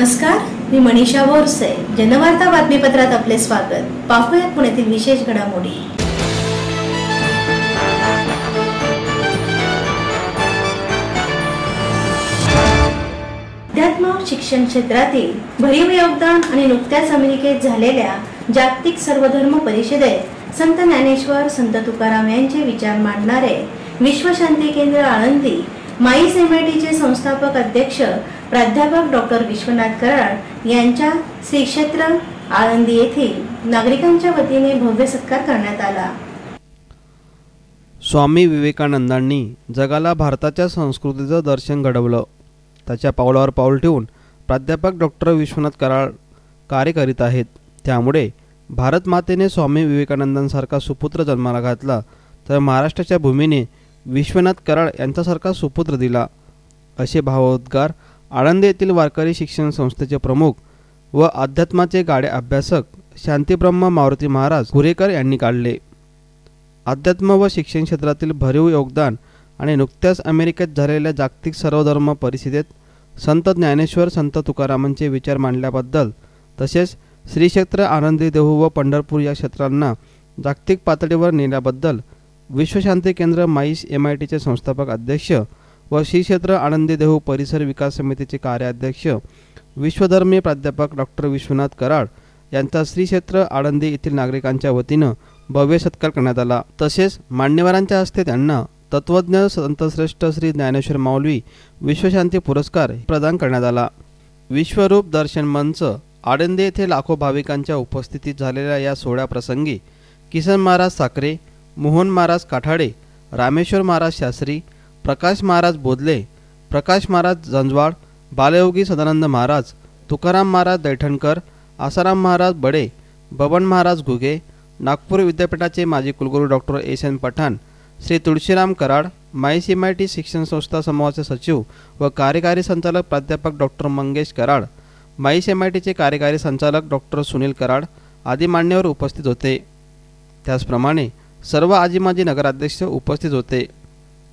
नमस्कार, मी मनीषा बोरसे. जनवार्ता बातमीपत्रात आपले स्वागत. पाहूयात पुण्यातील विशेष घडामोडी. अध्यात्म शिक्षण क्षेत्रातील भरीव योगदान आणि नुकत्याच अमेरिकेत झालेल्या जागतिक सर्वधर्म परिषदेत संत ज्ञानेश्वर संत तुकाराम यांचे विचार मांडणारे विश्वशांती केंद्र आळंदी माईस MITचे संस्थापक अध्यक्ष प्राध्यापक डॉक्टर विश्वनाथ कराड यांच्या श्री क्षेत्र आळंदी येथील नागरिकांच्या वतीने भव्य सत्कार करण्यात आला. स्वामी विवेकानंदांनी जगाला भारताच्या संस्कृतीचं दर्शन घडवलं. त्याच्या पावलावर पाऊल ठेवून प्राध्यापक डॉक्टर विश्वनाथ कराड कार्य करीत आहेत. त्यामुळे भारत मातेने स्वामी विवेकानंदांसारखा सुपुत्र जन्माला घातला, तर महाराष्ट्राच्या भूमीने विश्वनाथ कराड यांच्यासारखा सुपुत्र दिला, असे भावोद्गार आळंदी येथील वारकरी शिक्षण संस्थेचे प्रमुख व अध्यात्माचे गाढे अभ्यासक शांतीब्रह्म मारुती महाराज गुरेकर यांनी काढले. अध्यात्म व शिक्षण क्षेत्रातील भरीव योगदान आणि नुकत्याच अमेरिकेत झालेल्या जागतिक सर्वधर्म परिषदेत संत ज्ञानेश्वर संत तुकारामांचे विचार मांडल्याबद्दल, तसेच श्री क्षेत्र आनंदी देहू व पंढरपूर या क्षेत्रांना जागतिक पातळीवर नेल्याबद्दल विश्वशांती केंद्र माईस MITचे संस्थापक अध्यक्ष व श्री क्षेत्र आनंदी देहू परिसर विकास समितीचे कार्याध्यक्ष विश्वधर्मी प्राध्यापक डॉक्टर विश्वनाथ कराड यांचा श्री क्षेत्र आळंदी येथील नागरिकांच्या वतीनं भव्य सत्कार करण्यात आला. तसेच मान्यवरांच्या हस्ते त्यांना तत्वज्ञ संतश्रेष्ठ श्री ज्ञानेश्वर माऊली विश्वशांती पुरस्कार प्रदान करण्यात आला. विश्वरूप दर्शन मंच आळंदी येथे लाखो भाविकांच्या उपस्थितीत झालेल्या या सोहळ्याप्रसंगी किसन महाराज साखरे, मोहन महाराज काठाडे, रामेश्वर महाराज शास्त्री, प्रकाश महाराज बोदले, प्रकाश महाराज जंजवाड, बालयोगी सदानंद महाराज, तुकाराम महाराज दैठणकर, आसाराम महाराज बडे, बबन महाराज घुगे, नागपूर विद्यापीठाचे माजी कुलगुरू doctor SN Pathan, Shri Tulshiram Karad, MAEER's MIT शिक्षण संस्था समूहाचे सचिव व कार्यकारी संचालक प्राध्यापक डॉक्टर मंगेश कराड, माईस MITचे कार्यकारी संचालक डॉक्टर सुनील कराड आदी मान्यवर उपस्थित होते. त्याचप्रमाणे सर्व आजी माजी नगराध्यक्ष उपस्थित होते.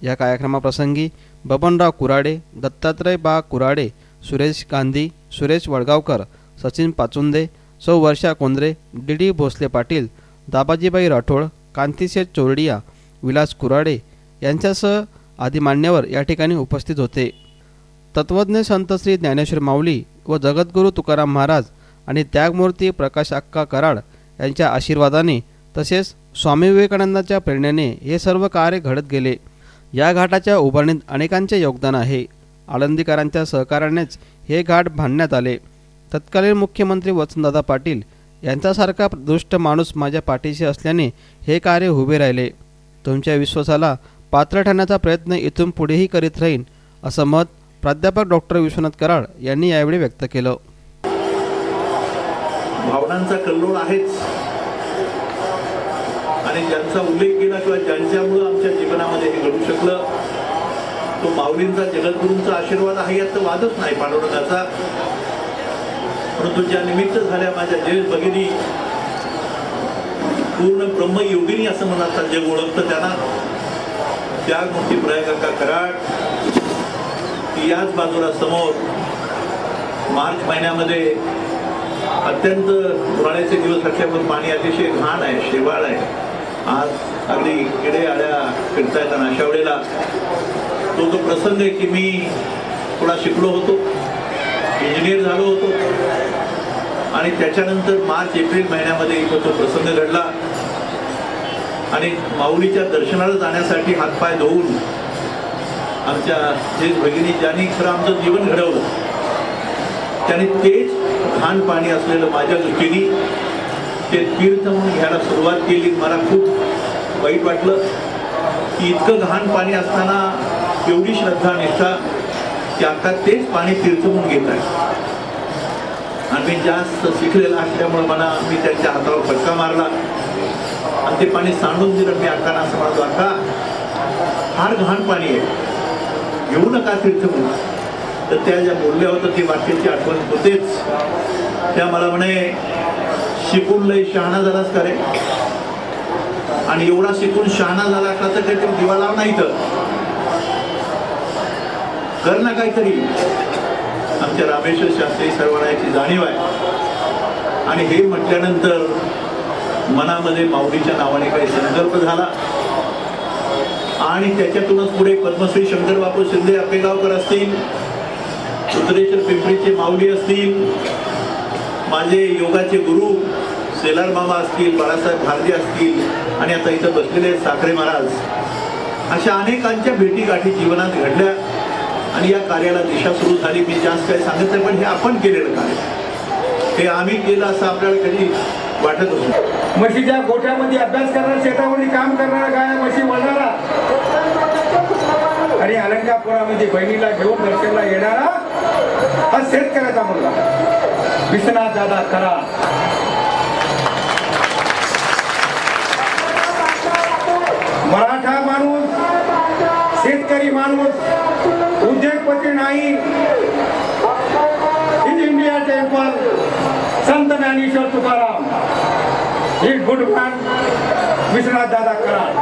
या कार्यक्रमाप्रसंगी बबनराव कुराडे, दत्तात्रय बा कुराडे, सुरेश गांधी, सुरेश वडगावकर, सचिन पाचुंदे, सौ वर्षा कोंद्रे, DD भोसले पाटील, दाबाजीबाई राठोड, कांतीशेठ चोरडिया, विलास कुराडे यांच्यासह आदी मान्यवर या ठिकाणी उपस्थित होते. तत्वज्ञ संत श्री ज्ञानेश्वर माऊली व जगद्गुरू तुकाराम महाराज आणि त्यागमूर्ती प्रकाश अक्का कराड यांच्या आशीर्वादाने तसेच स्वामी विवेकानंदांच्या प्रेरणेने हे सर्व कार्य घडत गेले. या घाटाच्या उभारणीत अनेकांचे योगदान आहे. आळंदीकरांच्या सहकार्यानेच हे घाट बांधण्यात आले. तत्कालीन मुख्यमंत्री वसंतदादा पाटील यांच्यासारखा दुष्ट माणूस माझ्या पाठीशी असल्याने हे कार्य उभे राहिले. तुमच्या विश्वासाला पात्र ठरण्याचा प्रयत्न इथून पुढेही करीत राहीन, असं मत प्राध्यापक डॉक्टर विश्वनाथ कराड यांनी यावेळी व्यक्त केलं. भावनांचा कल्लोळ आहेच आणि ज्यांचा उल्लेख केला किंवा ज्यांच्यामुळे आमच्या जीवनामध्ये हे घडू शकलं तो माऊलींचा जगद्गुरूंचा आशीर्वाद आहे, यात वादच नाही पांडुरंगाचा. परंतु ज्या निमित्त झाल्या माझ्या ज्येष्ठ भगिनी पूर्ण ब्रह्मयोगिनी असं म्हणतात जग ओळखतं त्यांना, त्यागमूर्ती प्रयागक्का कराड याच बाजूला समोर मार्च महिन्यामध्ये अत्यंत उन्हाळ्याचे दिवस असल्यामुळे पाणी अतिशय घाण आहे, शेवाळ आहे. आज अगदी किडे आड्या फिरता येतात. अशा वेळेला तो जो प्रसंग आहे की मी थोडा शिकलो होतो, इंजिनियर झालो होतो आणि त्याच्यानंतर मार्च एप्रिल महिन्यामध्ये इथं तो प्रसंग घडला आणि माऊलीच्या दर्शनाला जाण्यासाठी हातपाय धुवून आमच्या जे भगिनी ज्यांनी खरं आमचं जीवन घडवलं त्यांनी तेच घाण पाणी असलेलं माझ्या दृष्टीने ते तीर्थ म्हणून घ्यायला सुरुवात केली. मला खूप वाईट वाटलं की इतकं घाण पाणी असताना एवढी श्रद्धा निष्ठा की आता तेच पाणी तीर्थ म्हणून घेत आहे. आणि मी जास्त शिकलेला असल्यामुळे मी त्यांच्या हातावर फटका मारला आणि ते पाणी सांडून दिलं. मी अक्कांना असं म्हणतो, अक्का फार घाण पाणी आहे, घेऊ नका तीर्थ म्हणून. तर त्या ज्या बोलल्या होत्या ती वाक्याची आठवण होतेच. त्या मला म्हणे, शिकून लय शहाणा झालाच का रे, आणि एवढा शिकून शहाणा झाला असला तर काहीतरी दिवा लाव नाही तर कर ना काहीतरी. आमच्या रामेश्वर शास्त्री सर्वांना याची जाणीव आहे. आणि हे म्हटल्यानंतर मनामध्ये माऊलीच्या नावाने काही संकल्प झाला आणि त्याच्यातूनच पुढे पद्मश्री शंकरबापू शिंदे आपेगावकर असतील, उत्तरेश्वर पिंपरीचे माऊली असतील, माझे योगाचे गुरु सेलार मामा असतील, बाळासाहेब भारती असतील आणि आता इथं बसलेले साखरे महाराज, अशा अनेकांच्या भेटीगाठी जीवनात घडल्या आणि या कार्याला दिशा सुरू झाली. मी जास्त काही सांगत नाही, पण हे आपण केलेलं कार्य, हे आम्ही केलं असं आपल्याला कधी वाटत होतं. म्हशीच्या गोठ्यामध्ये अभ्यास करणारा, शेतामध्ये काम करणारा, गाया म्हशी वळणारा आणि अलंकापुरामध्ये बहिणीला घेऊन दर्शनला येणारा हा शेतकऱ्याचा मुलगा विश्वनाथ दादा कराड. मराठा माणूस, शेतकरी माणूस, उद्योगपती नाही. इंडिया टेम्पल, संत ज्ञानेश्वर तुकाराम, ही गुड मॅन विश्वनाथ दादा कराड.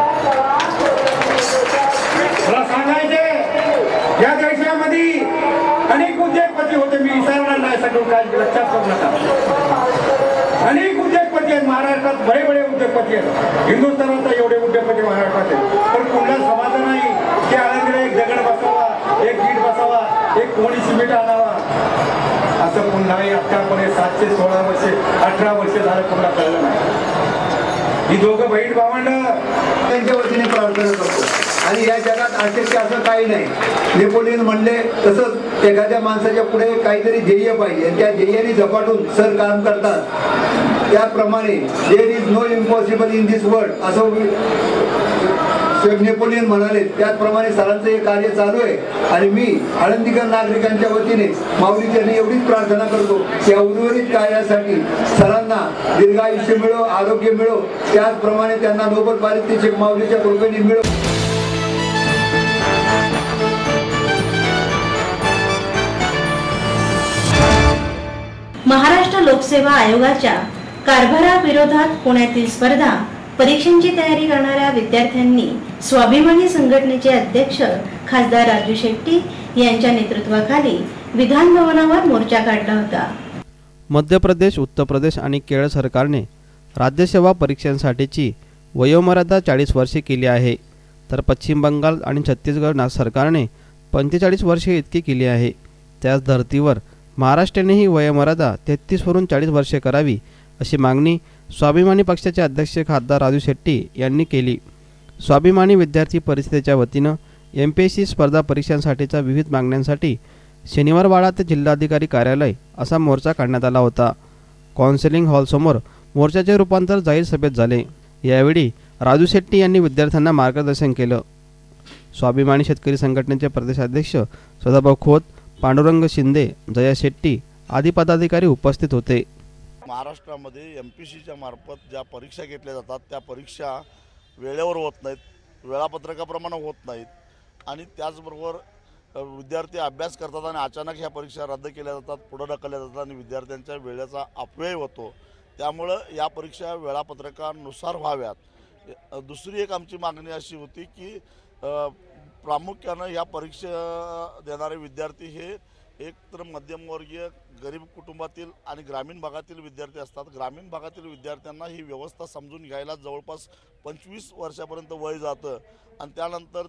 मला सांगायचे या देशामध्ये अनेक उद्योगपती होते, मी विसरणार नाही, सगळं काय लक्षात करू नका. अनेक उद्योगपती आहेत महाराष्ट्रात, बडे बडे उद्योगपती आहेत. हिंदुस्थानात एवढे उद्योगपती महाराष्ट्रात आहेत, पण कुणाला समाधान नाही की आळंदीला एक दगड बसावा, एक ईट बसावा, एक कोणी सिमेंट आणावा. असं पुन्हा आतापर्यंत 716 वर्षे 18 वर्षे झालं पुन्हा कळलं नाही. ही दोघं बहीण भावंड त्यांच्या वतीने प्रार्थना करतो. आणि या जगात अशक्य असं काही नाही. नेपोलियन म्हणले तसंच एखाद्या माणसाच्या पुढे काहीतरी ध्येय पाहिजे आणि त्या ध्येयाने झपाटून सर काम करतात. त्याप्रमाणे there is no impossible in this world असं नेपोलियन म्हणाले. त्याचप्रमाणे सरांचं हे कार्य चालू आहे आणि मी आळंदीकर नागरिकांच्या वतीने माऊलींनी एवढीच प्रार्थना करतो की या उर्वरित कार्यासाठी सरांना दीर्घायुष्य मिळो, आरोग्य मिळो, त्याचप्रमाणे त्यांना नोबेल पारितोषिक माऊलीच्या कृपेने मिळो. महाराष्ट्र लोकसेवा आयोगाच्या कारभाराविरोधात पुण्यातील स्पर्धा परीक्षांची तयारी करणाऱ्या विद्यार्थ्यांनी स्वाभिमानी संघटनेचे अध्यक्ष खासदार राजू शेट्टी यांच्या नेतृत्वाखाली विधान भवनावर मोर्चा काढला होता. मध्य प्रदेश, उत्तर प्रदेश आणि केरळ सरकारने राज्यसेवा परीक्षांसाठीची वयोमर्यादा 40 वर्षे केली आहे, तर पश्चिम बंगाल आणि छत्तीसगड सरकारने 45 वर्षे इतकी केली आहे. त्याच धर्तीवर महाराष्ट्राने ही वयोमर्यादा 33 वरून 40 वर्षे करावी अशी मागणी स्वाभिमानी पक्षाचे अध्यक्ष खासदार राजू शेट्टी यांनी केली. स्वाभिमानी विद्यार्थी परिषदेच्या वतीनं MPSC स्पर्धा परीक्षांसाठीच्या विविध मागण्यांसाठी शनिवारवाडा ते जिल्हाधिकारी कार्यालय असा मोर्चा काढण्यात आला होता. काउन्सिलिंग हॉलसमोर मोर्चाचे रूपांतर जाहीर सभेत झाले. यावेळी राजू शेट्टी यांनी विद्यार्थ्यांना मार्गदर्शन केलं. स्वाभिमानी शेतकरी संघटनेचे प्रदेशाध्यक्ष सदाभाऊ खोत, पांडुरंग शिंदे, जया शेट्टी आदी पदाधिकारी उपस्थित होते. महाराष्ट्रामध्ये MPSCच्या मार्फत ज्या परीक्षा घेतल्या जातात त्या परीक्षा वेळेवर होत नाहीत, वेळापत्रकाप्रमाणे होत नाहीत आणि त्याचबरोबर विद्यार्थी अभ्यास करतात आणि अचानक ह्या परीक्षा रद्द केल्या जातात, पुढे ढकलल्या जातात आणि विद्यार्थ्यांच्या वेळेचा अपव्यय होतो. त्यामुळं या परीक्षा वेळापत्रकानुसार व्हाव्यात. दुसरी एक आमची मागणी अशी होती की प्रामुख्यानं या परीक्षा देणारे विद्यार्थी हे एक तर मध्यमवर्गीय गरीब कुटुंबातील आणि ग्रामीण भागातील विद्यार्थी असतात. ग्रामीण भागातील विद्यार्थ्यांना ही व्यवस्था समजून घ्यायला जवळपास 25 वर्षापर्यंत वय जातं आणि त्यानंतर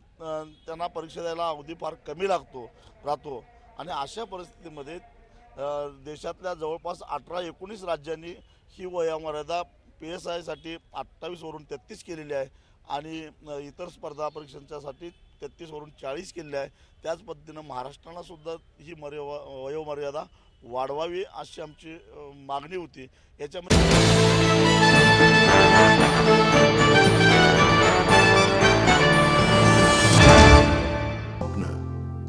त्यांना परीक्षा द्यायला अवधी फार कमी राहतो आणि अशा परिस्थितीमध्ये देशातल्या जवळपास 18-19 राज्यांनी ही वयोमर्यादा PSIसाठी 28 वरून 33 केलेली आहे आणि इतर स्पर्धा परीक्षांच्यासाठी 33 वरून 40 केलेली आहे. त्याच पद्धतीनं महाराष्ट्राला सुद्धा ही वयोमर्यादा वाढवावी अशी आमची मागणी होती. याच्यामध्ये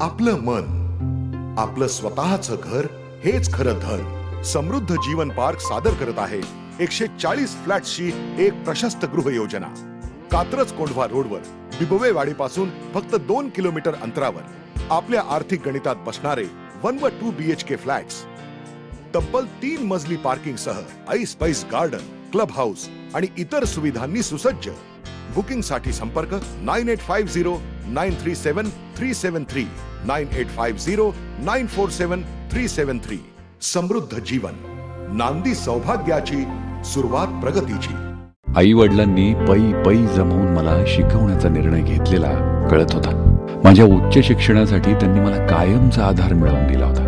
आपलं मन, आपलं स्वतःचं घर हेच खरं धन. समृद्ध जीवन पार्क सादर करत आहे 140 फ्लॅट्सची एक प्रशस्त गृह योजना. कात्रज कोंढवा रोडवर बिबवेवाडीपासून फक्त 2 किलोमीटर अंतरावर आपल्या आर्थिक गणितात बसणारे 1 व 2 BHK फ्लॅट्स. तब्बल 3 मजली पार्किंग सह ऐस गार्डन, क्लब हाऊस आणि इतर सुविधांनी सुसज्ज. बुकिंग साठी संपर्क 9850 937 373. 9850947373. समृद्ध जीवन, नांदी सौभाग्याची, सुरुवात प्रगतीची. आई वडिलांनी पै पै जमवून मला शिकवण्याचा निर्णय घेतलेला कळत होता. माझ्या उच्च शिक्षणासाठी त्यांनी मला कायमचा आधार मिळवून दिला होता.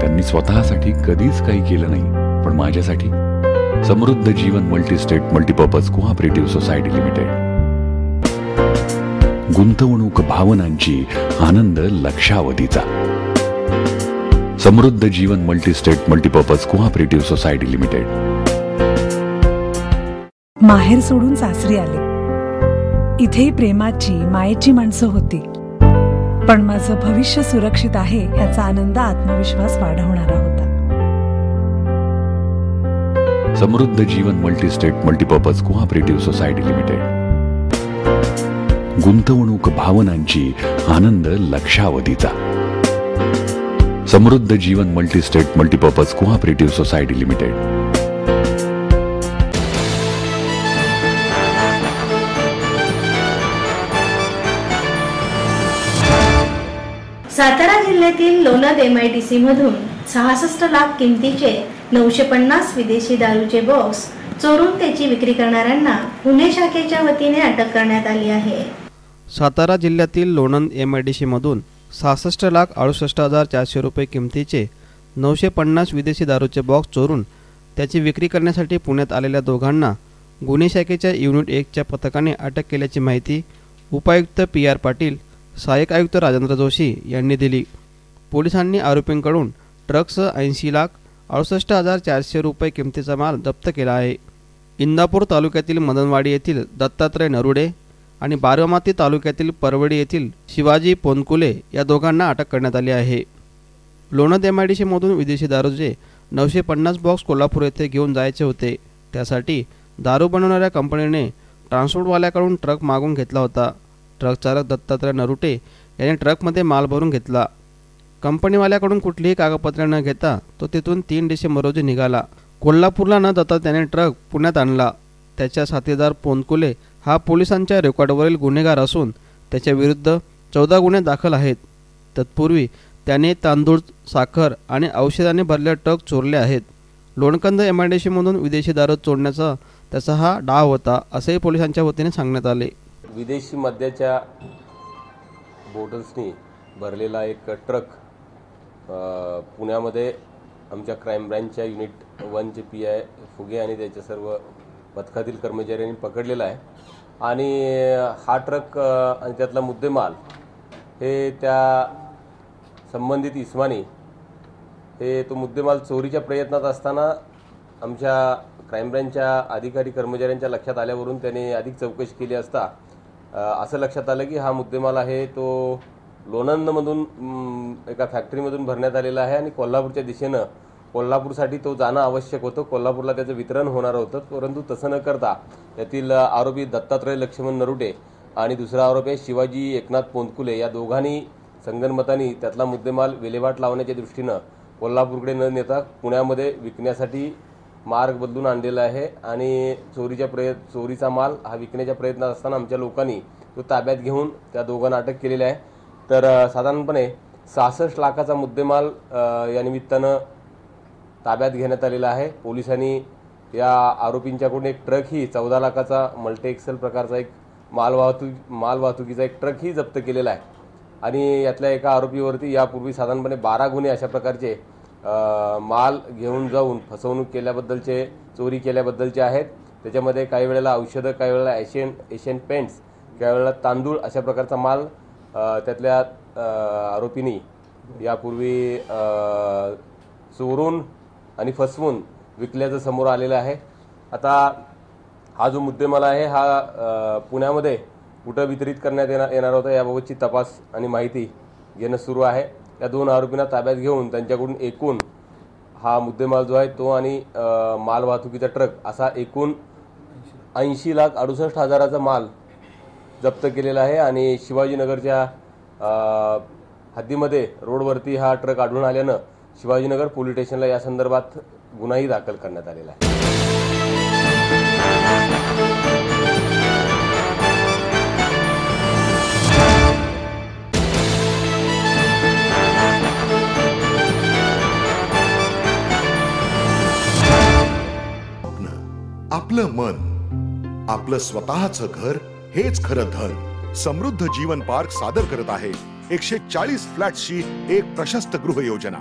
त्यांनी स्वतःसाठी कधीच काही केलं नाही, पण माझ्यासाठी Samruddha Jeevan multistate multipurpose cooperative society limited. गुंतवणूक भावनांची, आनंद लक्षावधीचा. Samruddha Jeevan multistate multipurpose cooperative society limited. माहेर सोडून सासरी आले. इथेही प्रेमाची, मायेची माणसं होती, पण माझं भविष्य सुरक्षित आहे याचा आनंद, आत्मविश्वास वाढवणारा होता. Samruddha Jeevan multistate multipurpose cooperative society limited. गुंतवणूक भावनांची, आनंद लक्षावधीचा. Samruddha Jeevan multistate multipurpose cooperative society limited. Satara जिल्ह्यातील लोणंद MIDC मधून 66 लाख किमतीचे 950 विदेशी दारूचे बॉक्स चोरून त्याची विक्री करणाऱ्यांना पुणे शाखेच्या वतीने अटक करण्यात आली आहे. सातारा जिल्ह्यातील लोणंद MIDC मधून 66,68,400 रुपये किमतीचे 950 विदेशी दारूचे बॉक्स चोरून त्याची विक्री करण्यासाठी पुण्यात आलेल्या दोघांना गुन्हे शाखेच्या युनिट 1च्या पथकाने अटक केल्याची माहिती उपायुक्त PR पाटील, सहाय्यक आयुक्त राजेंद्र जोशी यांनी दिली. पोलिसांनी आरोपींकडून ट्रकसह 80,68,400 रुपये किमतीचा माल जप्त केला आहे. इंदापूर तालुक्यातील मदनवाडी येथील दत्तात्रय नरुडे आणि बारामती तालुक्यातील परवडी येथील शिवाजी पोनकुले या दोघांना अटक करण्यात आली आहे. लोणंद MIDC मधून विदेशी दारूचे 950 बॉक्स कोल्हापूर येथे घेऊन जायचे होते. त्यासाठी दारू बनवणाऱ्या कंपनीने ट्रान्सपोर्टवाल्याकडून ट्रक मागून घेतला होता. ट्रक चालक दत्तात्रय नरुटे याने ट्रकमध्ये माल भरून घेतला. कंपनीवाल्याकडून कुठलीही कागदपत्रे न घेता तो तिथून 3 डिसेंबर रोजी निघाला. कोल्हापूरला न जाता त्याने ट्रक पुण्यात आणला. त्याच्या साथीदार पोनकुले हा पोलिसांच्या रेकॉर्डवरील गुन्हेगार असून त्याच्या विरुद्ध 14 गुन्हे दाखल आहेत. तत्पूर्वी त्याने तांदूळ, साखर आणि औषधाने भरलेले ट्रक चोरले आहेत. लोणकंद MIDC मधून विदेशी दारू चोरण्याचा त्याचा हा डाव होता, असेही पोलिसांच्या वतीने सांगण्यात आले. विदेशी मद्याच्या बॉटल्सनी भरलेला एक ट्रक पुण्यामध्ये आमच्या क्राईम ब्रँचच्या युनिट 1चे PI फुगे आणि त्याच्या सर्व पथकातील कर्मचाऱ्यांनी पकडलेला आहे. आणि हा ट्रक आणि त्यातला मुद्देमाल हे त्या संबंधित इस्मानी हे तो मुद्देमाल चोरीच्या प्रयत्नात असताना आमच्या क्राईम ब्रँचच्या अधिकारी कर्मचाऱ्यांच्या लक्षात आल्यावरून त्याने अधिक चौकशी केली असता असं लक्षात आलं की हा मुद्देमाल आहे तो लोणंदमधून एका फॅक्टरीमधून भरण्यात आलेला आहे आणि कोल्हापूरच्या दिशेनं कोल्हापूरसाठी तो जाणं आवश्यक होतं. कोल्हापूरला त्याचं वितरण होणार होतं, परंतु तसं न करता त्यातील आरोपी दत्तात्रय लक्ष्मण नरुटे आणि दुसरा आरोपी आहे शिवाजी एकनाथ पोंतकुले या दोघांनी संगनमतानी त्यातला मुद्देमाल विल्हेवाट लावण्याच्या दृष्टीनं कोल्हापूरकडे न नेता पुण्यामध्ये विकण्यासाठी मार्ग बदलून आणलेला आहे. आणि चोरीचा माल हा विकण्याच्या प्रयत्नात असताना आमच्या लोकांनी तो ताब्यात घेऊन त्या दोघांना अटक केलेली आहे. तर साधारणपणे 66 लाखाचा मुद्देमाल या निमित्तानं ताब्यात घेण्यात आलेला आहे. पोलिसांनी या आरोपींच्याकडून एक ट्रकही 14 लाखाचा मल्टी एक्सेल प्रकारचा एक मालवाहतुकीचा एक ट्रकही जप्त केलेला आहे. आणि यातल्या एका आरोपीवरती यापूर्वी साधारणपणे 12 गुन्हे अशा प्रकारचे माल घेऊन जाऊन फसवणूक केल्याबद्दलचे, चोरी केल्याबद्दलचे आहेत. त्याच्यामध्ये काही वेळेला औषधं, काही वेळेला एशियन पेंट्स, काही वेळेला तांदूळ अशा प्रकारचा माल त्यातल्या आरोपींनी यापूर्वी चोरून आणि फसवून विकल्याचं समोर आलेलं आहे. आता हा जो मुद्देमाल आहे हा पुण्यामध्ये कुठं वितरित करण्यात येणार होता याबाबतची तपास आणि माहिती घेणं सुरू आहे. या 2 आरोपींना ताब्यात घेऊन त्यांच्याकडून एकूण हा मुद्देमाल जो आहे तो आणि मालवाहतुकीचा ट्रक असा एकूण 80,68,000चा माल जप्त केलेला आहे. आणि शिवाजीनगरच्या हद्दीमध्ये रोडवरती हा ट्रक आढळून आल्यानं शिवाजीनगर पोलीस स्टेशनला या संदर्भात गुन्हाही दाखल करण्यात आलेला आहे. आपलं मन आपलं स्वतःचं घर हेच खरं धन. समृद्ध जीवन पार्क सादर करत आहे 140 फ्लॅट्सची एक प्रशस्त गृह योजना.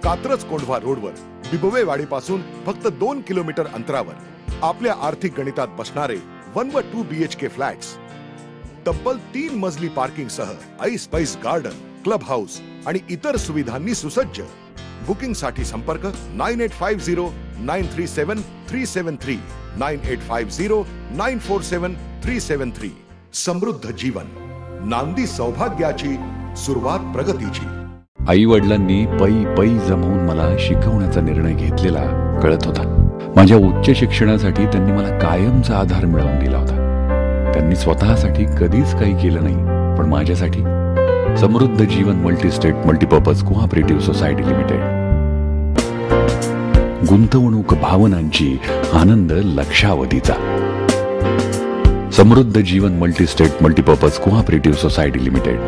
कात्रज कोंढवा रोडवर बिबवेवाडीपासून फक्त 2 किलोमीटर अंतरावर आपल्या आर्थिक गणितात बसणारे 1 व 2 BHK फ्लॅट्स. तब्बल 3 मजली पार्किंग सह ऐस पैस गार्डन, क्लब हाऊस आणि इतर सुविधांनी सुसज्ज. बुकिंग साठी संपर्क 9850937373 9850947373. समृद्ध जीवन, नांदी सौभाग्याची, सुरुवात प्रगतीची. आई वडिलांनी पै पै जमवून मला शिकवण्याचा निर्णय घेतलेला कळत होता. माझ्या उच्च शिक्षणासाठी त्यांनी मला कायमचा आधार मिळवून दिला होता. त्यांनी स्वतःसाठी कधीच काही केलं नाही, पण माझ्यासाठी Samruddha Jeevan multistate multipurpose cooperative society limited. गुंतवणूक भावनांची, आनंद लक्षावधीचा. Samruddha Jeevan multistate multipurpose cooperative society limited.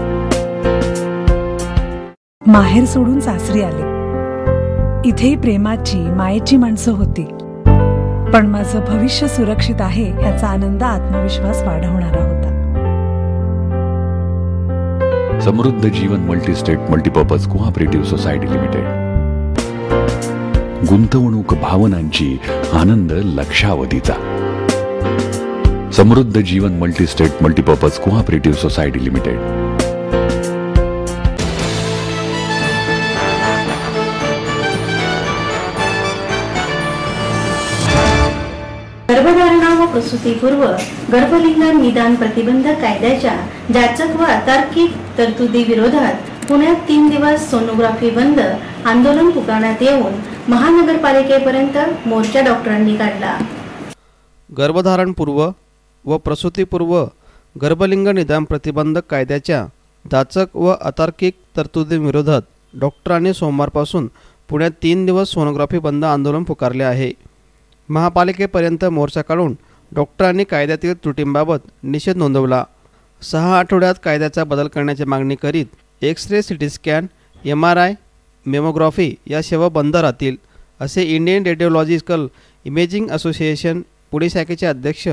माहेर सोडून सासरी आले. इथेही प्रेमाची, मायेची माणसं होती, पण माझं भविष्य सुरक्षित आहे ह्याचा आनंद, आत्मविश्वास वाढवणारा होता. Samruddha Jeevan multistate multipurpose cooperative society limited. गुंतवणूक भावनांची, आनंद लक्षावधीचा. Samruddha Jeevan multistate multipurpose cooperative society limited. गर्भधारणा व प्रसूतीपूर्व गर्भलिंग निदान प्रतिबंधक कायद्याच्या जाचक व अतार्किक तरतुदी विरोधात पुण्यात 3 दिवस सोनोग्राफी बंद आंदोलन पुकारण्यात येऊन महानगरपालिकेपर्यंत मोर्चा डॉक्टरांनी काढला. गर्भधारणपूर्व व प्रसूतीपूर्व गर्भलिंग निदान प्रतिबंधक कायद्याच्या जाचक व अतार्किक तरतुदीविरोधात डॉक्टरांनी सोमवारपासून पुण्यात 3 दिवस सोनोग्राफी बंद आंदोलन पुकारले आहे. महापालिकेपर्यंत मोर्चा काढून डॉक्टरांनी कायद्यातील त्रुटींबाबत निषेध नोंदवला. 6 आठवड्यात कायद्याचा बदल करण्याची मागणी करीत x-ray, CT scan, MRI, mammography या सेवा बंद राहतील, असे Indian radiological imaging association Pune शाखेचे अध्यक्ष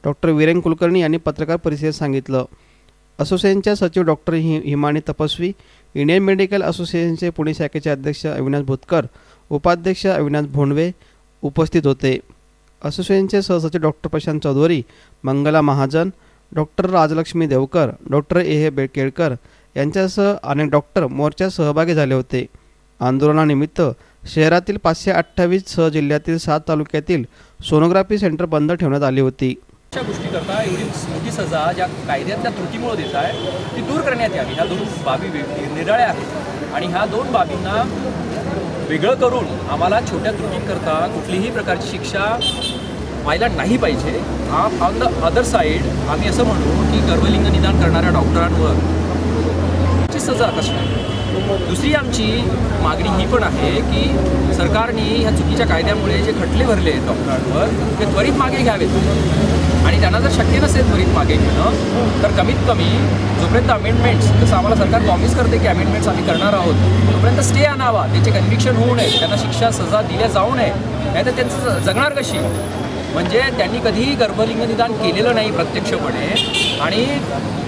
डॉक्टर वीरेन कुलकर्णी यांनी पत्रकार परिषदेत सांगितलं. असोसिएशनच्या सचिव डॉक्टर हिमानी तपस्वी, इंडियन मेडिकल असोसिएशनचे पुणे शाखेचे अध्यक्ष अविनाश भोतकर, उपाध्यक्ष अविनाश भोंडवे उपस्थित होते. असोसिएशनचे सहसचिव doctor Prashant Chaudhari, Mangala Mahajan, doctor Rajlakshmi Deokar, doctor A. Kelkar यांच्यासह अनेक डॉक्टर मोर्चात सहभागी झाले होते. आंदोलनानिमित्त शहरातील 528 सह जिल्ह्यातील 7 तालुक्यातील सोनोग्राफी सेंटर बंद ठेवण्यात आली होती. अशा गोष्टीकरता एवढी मोठी सजा ज्या कायद्यातल्या त्रुटीमुळे देत आहे ती दूर करण्यात यावी. ह्या 2 बाबी निराळ्या आहेत आणि ह्या 2 बाबींना वेगळं करून आम्हाला छोट्या त्रुटींकरता कुठलीही प्रकारची शिक्षा व्हायला नाही पाहिजे. ऑन द अदर साईड आम्ही असं म्हणू की गर्भलिंग निदान करणाऱ्या डॉक्टरांवर ची सजा असणार. दुसरी आमची मागणी ही पण आहे की सरकारने ह्या चुकीच्या कायद्यामुळे जे खटले भरले आहेत डॉक्टरांवर ते त्वरित मागे घ्यावेत आणि त्यांना जर शक्य नसेल त्वरित मागे घेणं तर कमीत कमी जोपर्यंत अमेंडमेंट्स, जसं आम्हाला सरकार प्रॉमिस करते की अमेंडमेंट्स आम्ही करणार आहोत, तोपर्यंत स्टे आणावा, त्याचे कन्व्हिक्शन होऊ नये, त्यांना शिक्षा सजा दिल्या जाऊ नये. नाही तर त्यांचं जगणार कशी? म्हणजे त्यांनी कधीही गर्भलिंग निदान केलेलं नाही प्रत्यक्षपणे आणि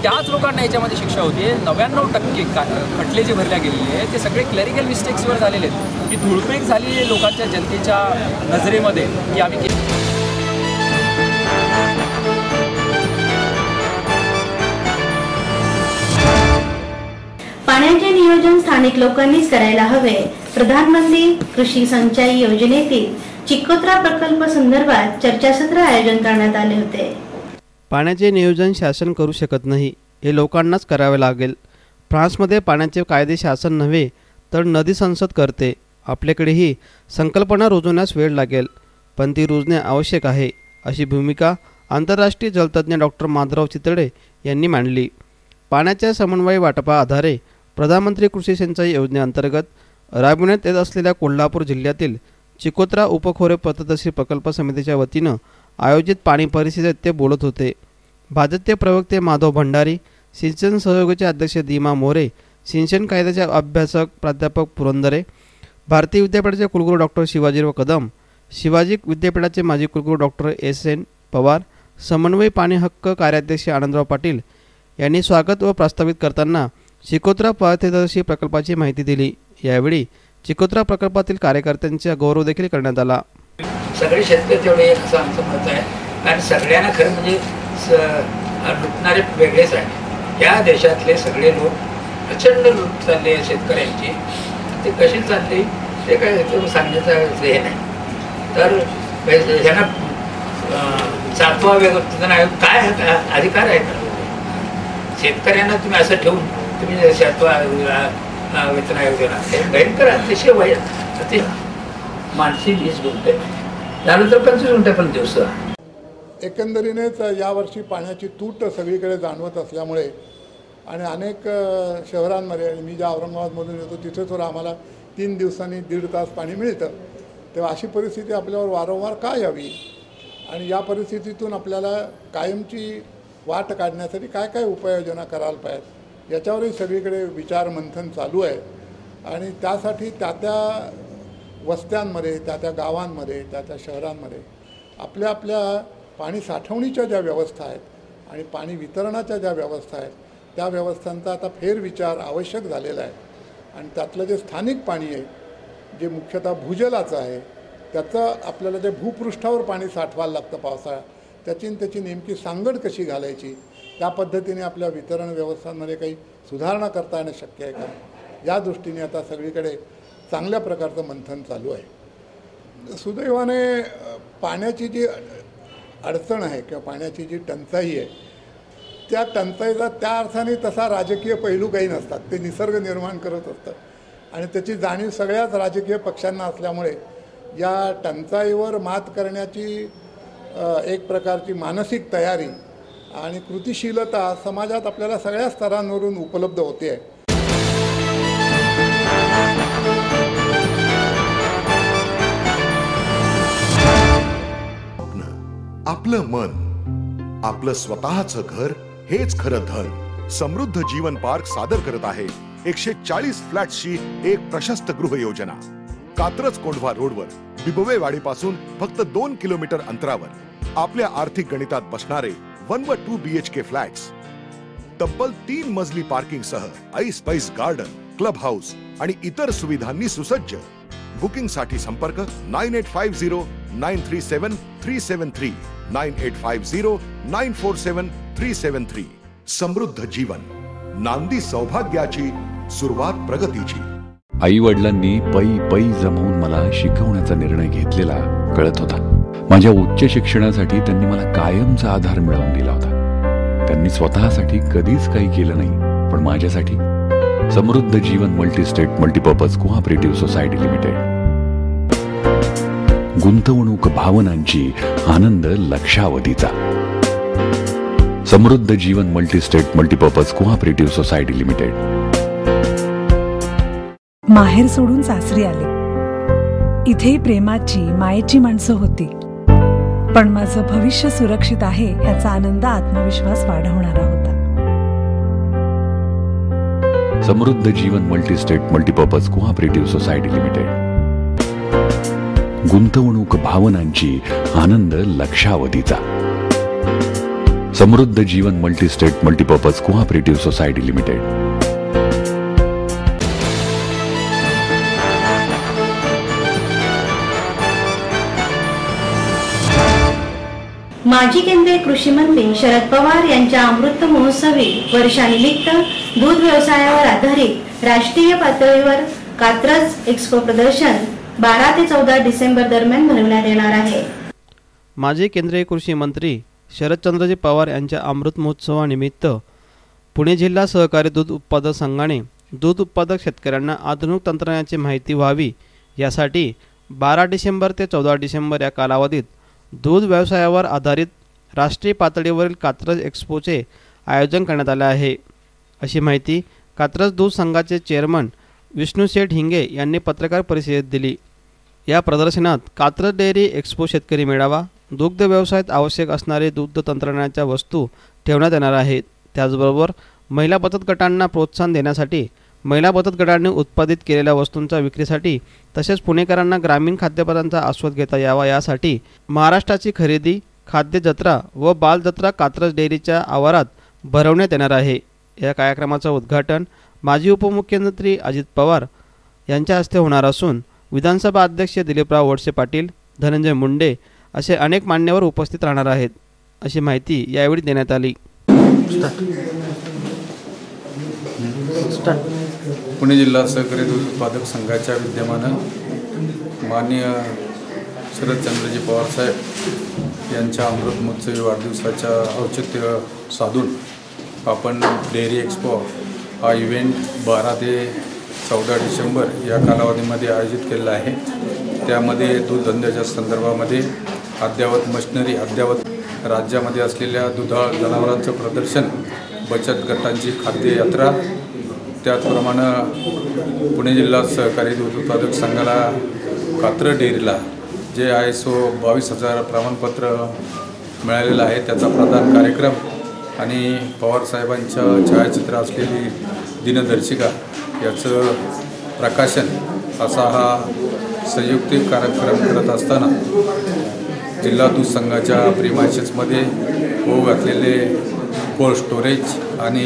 त्याच लोकांना याच्यामध्ये शिक्षा होती. 99% खटले जे भरल्या गेलेले ते सगळे क्लरिकल मिस्टेक्सवर झालेले आहेत. ती धुळपेक झाली आहे लोकांच्या, जनतेच्या नजरेमध्ये की आम्ही पाण्याचे नियोजन स्थानिक लोकांनीच करायला हवे. प्रधानमंत्री कृषी सिंचाई योजनेतील चिकोत्रा प्रकल्प संदर्भात चर्चासत्र आयोजन करण्यात आले होते. पाण्याचे नियोजन शासन करू शकत नाही, हे लोकांनाच करावे लागेल. फ्रान्समध्ये पाण्याचे कायदे शासन नव्हे तर नदी संसद करते. आपल्याकडेही संकल्पना रुजवण्यास वेळ लागेल, पण ती रुजणे आवश्यक आहे, अशी भूमिका आंतरराष्ट्रीय जलतज्ञ डॉक्टर माधवराव चितळे यांनी मांडली. पाण्याच्या समन्वय वाटपा आधारे प्रधानमंत्री कृषी सिंचाई योजनेअंतर्गत राबविण्यात येत असलेल्या कोल्हापूर जिल्ह्यातील चिकोत्रा उपखोरे पथदर्शी प्रकल्प समितीच्या वतीनं आयोजित पाणी परिषदेत ते बोलत होते. भाजपचे प्रवक्ते माधव भंडारी, सिंचन सहयोगाचे अध्यक्ष दिमा मोरे, सिंचन कायद्याचे अभ्यासक प्राध्यापक पुरंदरे, भारतीय विद्यापीठाचे कुलगुरू डॉक्टर शिवाजीराव कदम, शिवाजी विद्यापीठाचे माजी कुलगुरू डॉक्टर एस.एन. पवार, समन्वय पाणी हक्क कार्याध्यक्ष आनंदराव पाटील यांनी स्वागत व प्रास्तावित करताना चिकोत्रा पाथेदर्शी प्रकल्पाची माहिती दिली। यावेळी चिकोत्रा प्रकल्पातील कार्यकर्त्यांचा गौरव देखील करण्यात आला। सगळे शेतकरी तेवढे एक असं आमचं मत आहे, कारण सगळ्यांना खरं म्हणजे लुटणारे वेगळेच आहे। या देशातले सगळे लोक प्रचंड लूट चालली आहे शेतकऱ्यांची, ते कशी चालली ते काय सांगण्याचं हे नाही। तर ह्यांना 7वा वेतन आयोग काय अधिकार आहे का? शेतकऱ्यांना तुम्ही असं ठेवून तुम्ही 7वा वेतन आयोग देणार, हे भयंकर अतिशय वाईट। ते मानसी 20 गुंठे त्यानंतर 25 गुंठ्यापर्यंत दिवस। एकंदरीनेच यावर्षी पाण्याची तूट सगळीकडे जाणवत असल्यामुळे आणि अनेक शहरांमध्ये, मी ज्या औरंगाबादमधून येतो तिथे तर आम्हाला 3 दिवसांनी 1.5 तास पाणी मिळतं, तेव्हा अशी परिस्थिती आपल्यावर वारंवार का यावी आणि या परिस्थितीतून आपल्याला कायमची वाट काढण्यासाठी काय काय उपाययोजना करायला पाहिजेत याच्यावरही सगळीकडे विचार मंथन चालू आहे। आणि त्यासाठी त्या वस्त्यांमध्ये, त्या गावांमध्ये, त्या शहरांमध्ये आपल्या आपल्या पाणी साठवणीच्या ज्या व्यवस्था आहेत आणि पाणी वितरणाच्या ज्या व्यवस्था आहेत त्या व्यवस्थांचा आता फेरविचार आवश्यक झालेला आहे। आणि त्यातलं जे स्थानिक पाणी आहे, जे मुख्यतः भूजलाचं आहे, त्याचं आपल्याला जे भूपृष्ठावर पाणी साठवायला लागतं पावसाळ्यात, त्याची नेमकी सांगड कशी घालायची, त्या पद्धतीने आपल्या वितरण व्यवस्थांमध्ये काही सुधारणा करता येणं शक्य आहे का, या दृष्टीने आता सगळीकडे चांगल्या प्रकारचं मंथन चालू आहे। सुदैवाने पाण्याची जी अडचण आहे किंवा पाण्याची जी टंचाई आहे, त्या टंचाईचा त्या अर्थाने तसा राजकीय पैलू काही नसतात, ते निसर्ग निर्माण करत असतं आणि त्याची जाणीव सगळ्याच राजकीय पक्षांना असल्यामुळे या टंचाईवर मात करण्याची एक प्रकारची मानसिक तयारी आणि कृतिशीलता समाजात आपल्याला सगळ्या स्तरांवरून उपलब्ध होते आहे। आपलं मन, आपलं स्वतःचं घर हेच खरं धन। समृद्ध जीवन पार्क सादर करत आहे 140 फ्लॅट्सची एक प्रशस्त गृह योजना। कात्रज कोंढवा रोडवर बिबवेवाडीपासून फक्त 2 किलोमीटर अंतरावर आपल्या आर्थिक गणितात बसणारे 1 व 2 BHK फ्लॅट्स, तब्बल 3 मजली पार्किंग सह ऐस गार्डन, क्लब हाऊस आणि इतर सुविधांनी सुसज्ज। बुकिंग साठी संपर्क 9850937373 9850947373। समृद्ध जीवन, नांदी सौभाग्याची, सुरुवात प्रगतीची। आई वडिलांनी पै जमवून मला शिकवण्याचा निर्णय घेतलेला कळत होता। माझ्या उच्च शिक्षणासाठी त्यांनी मला कायमचा आधार मिळवून दिला होता। त्यांनी स्वतःसाठी कधीच काही केलं नाही, पण माझ्यासाठी Samruddha Jeevan multistate multipurpose cooperative society limited. गुंतवणूक भावनांची, आनंद लक्षावधीचा। Samruddha Jeevan multistate multipurpose cooperative society limited. माहेर सोडून सासरी आले, इथेही प्रेमाची, मायेची माणसं होती, पण माझं भविष्य सुरक्षित आहे याचा आनंद, आत्मविश्वास वाढवणारा होता। Samruddha Jeevan multistate multipurpose cooperative society limited. गुंतवणूक भावनांची, आनंद लक्षावधीचा। Samruddha Jeevan multistate multipurpose cooperative society limited. माजी केंद्रीय कृषी मंत्री शरद पवार यांच्या अमृत महोत्सवी वर्षानिमित्त दूध व्यवसायावर आधारित राष्ट्रीय पातळीवर कात्रज एक्स्पो प्रदर्शन 12 ते 14 डिसेंबर दरम्यान भरवण्यात येणार आहे। माजी केंद्रीय कृषी मंत्री शरदचंद्रजी पवार यांच्या अमृत महोत्सवानिमित्त पुणे जिल्हा सहकारी दूध उत्पादक संघाने दूध उत्पादक शेतकऱ्यांना आधुनिक तंत्रज्ञानाची माहिती व्हावी यासाठी 12 डिसेंबर ते 14 डिसेंबर या कालावधीत दूध व्यवसायावर आधारित राष्ट्रीय पातळीवरील कात्रज एक्स्पोचे आयोजन करण्यात आले आहे, अशी माहिती कात्रज दूध संघाचे चेअरमन विष्णुशेठ हिंगे यांनी पत्रकार परिषदेत दिली। या प्रदर्शनात कात्रज डेअरी एक्स्पो शेतकरी मेळावा, दुग्ध व्यवसायात आवश्यक असणारे दुग्ध तंत्रज्ञानाच्या वस्तू ठेवण्यात येणार आहेत। त्याचबरोबर महिला बचत गटांना प्रोत्साहन देण्यासाठी महिला बचत गटांनी उत्पादित केलेल्या वस्तूंच्या विक्रीसाठी तसेच पुणेकरांना ग्रामीण खाद्यपदार्थांचा आस्वाद घेता यावा यासाठी महाराष्ट्राची खरेदी खाद्य जत्रा व बाल जत्रा कात्रज डेअरीच्या आवारात भरवण्यात येणार आहे। या कार्यक्रमाचं उद्घाटन माजी उपमुख्यमंत्री अजित पवार यांच्या हस्ते होणार असून विधानसभा अध्यक्ष दिलीपराव वळसे पाटील, धनंजय मुंडे असे अनेक मान्यवर उपस्थित राहणार आहेत, अशी माहिती यावेळी देण्यात आली। पुणे जिल्हा सहकारी दूध उत्पादक संघाच्या विद्यमानं माननीय शरदचंद्रजी पवार साहेब यांच्या अमृत महोत्सवी वाढदिवसाच्या औचित्य साधून आपण डेअरी एक्सपो हा इव्हेंट 12 ते 14 डिसेंबर या कालावधीमध्ये आयोजित केलेला आहे। त्यामध्ये दूध धंद्याच्या संदर्भामध्ये अद्ययावत मशिनरी, अद्ययावत राज्यामध्ये असलेल्या दुधाळ जनावरांचं प्रदर्शन, बचत गटांची खाद्य यात्रा, त्याचप्रमाणे पुणे जिल्हा सहकारी दूध उत्पादक संघाला कात्रज डेअरीला जे ISO 22,000 प्रमाणपत्र मिळालेलं आहे त्याचा प्रदान कार्यक्रम आणि पवारसाहेबांच्या छायाचित्र असलेली दिनदर्शिका याचं प्रकाशन असा हा संयुक्तिक कार्यक्रम करत असताना जिल्हा दूध संघाच्या प्रीमायसेसमध्ये होऊ घातलेले कोल्ड स्टोरेज आणि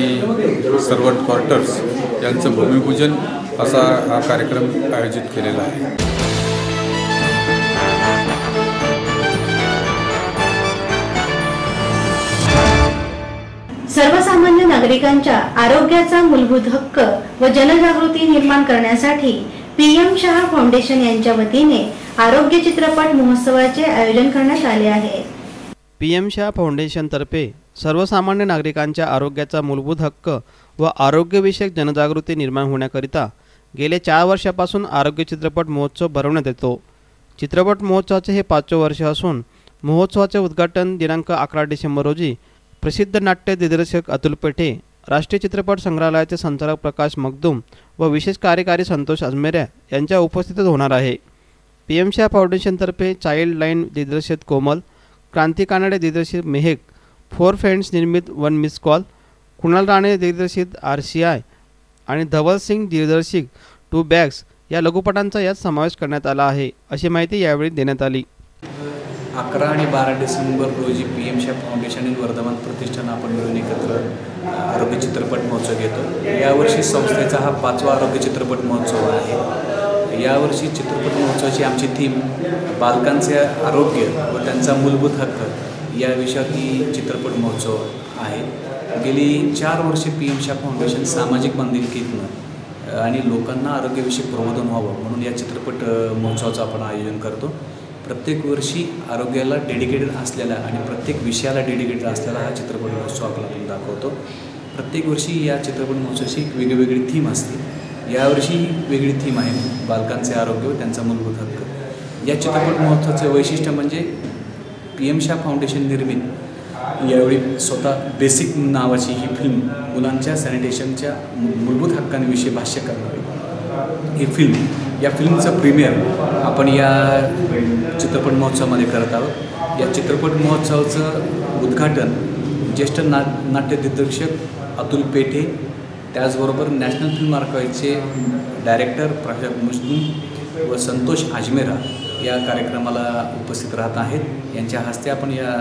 सर्वंट क्वार्टर्स यांचं भूमिपूजन असा हा कार्यक्रम आयोजित केलेला आहे। सर्वसामान्य नागरिकांच्या आरोग्याचा मूलभूत हक्क व जनजागृती निर्माण करण्यासाठी PM शाह फाउंडेशन यांच्या वतीने आरोग्य चित्रपट महोत्सवाचे आयोजन करण्यात आले आहे। PM शाह फाउंडेशन तर्फे सर्वसामान्य नागरिकांच्या आरोग्याचा मूलभूत हक्क व आरोग्यविषयक जनजागृती निर्माण होण्याकरिता गेले 4 वर्षापासून आरोग्य चित्रपट महोत्सव भरवण्यात येतो। चित्रपट महोत्सवाचे हे 5वे वर्ष असून महोत्सवाचे उद्घाटन दिनांक 11 डिसेंबर रोजी प्रसिद्ध नाट्य दिग्दर्शक अतुल पेठे, राष्ट्रीय चित्रपट संग्रहालयाचे संचालक प्रकाश मगदूम व विशेष कार्यकारी संतोष अजमेऱ्या यांच्या उपस्थितीत होणार आहे। PM शाह फाउंडेशनतर्फे चाइल्ड लाईन दिग्दर्शित कोमल, क्रांती कानडे दिग्दर्शित मेहेक, 4 फ्रेंड्स निर्मित 1 मिस कॉल, कुणाल राणे दिग्दर्शित RCI आणि धवल सिंग दिग्दर्शित 2 बॅग्स या लघुपटांचा यात समावेश करण्यात आला आहे, अशी माहिती यावेळी देण्यात आली। 11 आणि 12 डिसेंबर रोजी PM शाह फाउंडेशन आणि वर्धमान प्रतिष्ठान आपण मिळून एकत्र आरोग्य चित्रपट महोत्सव घेतो। यावर्षी संस्थेचा हा 5वा आरोग्य चित्रपट महोत्सव आहे। यावर्षी चित्रपट महोत्सवाची आमची थीम बालकांचे आरोग्य व त्यांचा मूलभूत हक्क या विषयावरती चित्रपट महोत्सव आहे। गेली 4 वर्षे PM शाह फाउंडेशन सामाजिक बांधिलकीतनं आणि लोकांना आरोग्याविषयी प्रबोधन व्हावं म्हणून या चित्रपट महोत्सवाचं आपण आयोजन करतो। प्रत्येक वर्षी आरोग्याला डेडिकेटेड असलेला आणि प्रत्येक विषयाला डेडिकेटेड असलेला हा चित्रपट महोत्सव आपण दाखवतो। प्रत्येक वर्षी या चित्रपट महोत्सवाची एक वेगळी थीम असते। यावर्षी वेगळी थीम आहे बालकांचे आरोग्य व त्यांचा मूलभूत हक्क। या चित्रपट महोत्सवाचं वैशिष्ट्य म्हणजे PM शाह फाउंडेशन निर्मित यावेळी स्वतः बेसिक नावाची ही फिल्म मुलांच्या सॅनिटेशनच्या मूलभूत हक्कांविषयी भाष्य करणारी ही फिल्म, या फिल्मचं प्रीमियर आपण या चित्रपट महोत्सवामध्ये करत आहोत। या चित्रपट महोत्सवाचं उद्घाटन ज्येष्ठ नाट्य दिग्दर्शक अतुल पेठे, त्याचबरोबर national film आर्काईव्हचे director Prakash Magdum व संतोष अजमेरा या कार्यक्रमाला उपस्थित राहत आहेत। यांच्या हस्ते आपण या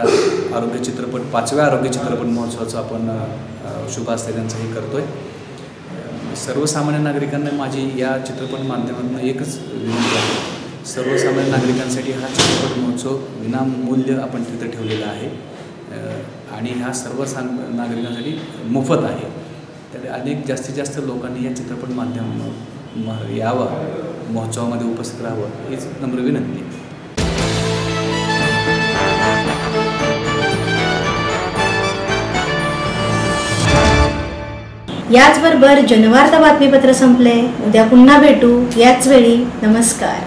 आरोग्य चित्रपट 5व्या आरोग्य चित्रपट महोत्सवाचं आपण शुभास्ते त्यांचंही करतो आहे। सर्वसामान्य नागरिकांना माझी या चित्रपट माध्यमातून एकच विनंती आहे, सर्वसामान्य नागरिकांसाठी हा चित्रपट महोत्सव विनामूल्य आपण तिथं ठेवलेला आहे आणि हा सर्व नागरिकांसाठी मोफत आहे। तर जास्तीत जास्त लोकांनी या चित्रपट माध्यम यावा, महोत्सवामध्ये उपस्थित राहावं हीच नम्र विनंती आहे। याचबरोबर जनवार्ता बातमीपत्र संपले। उद्या पुन्हा भेटू याच वेळी। नमस्कार।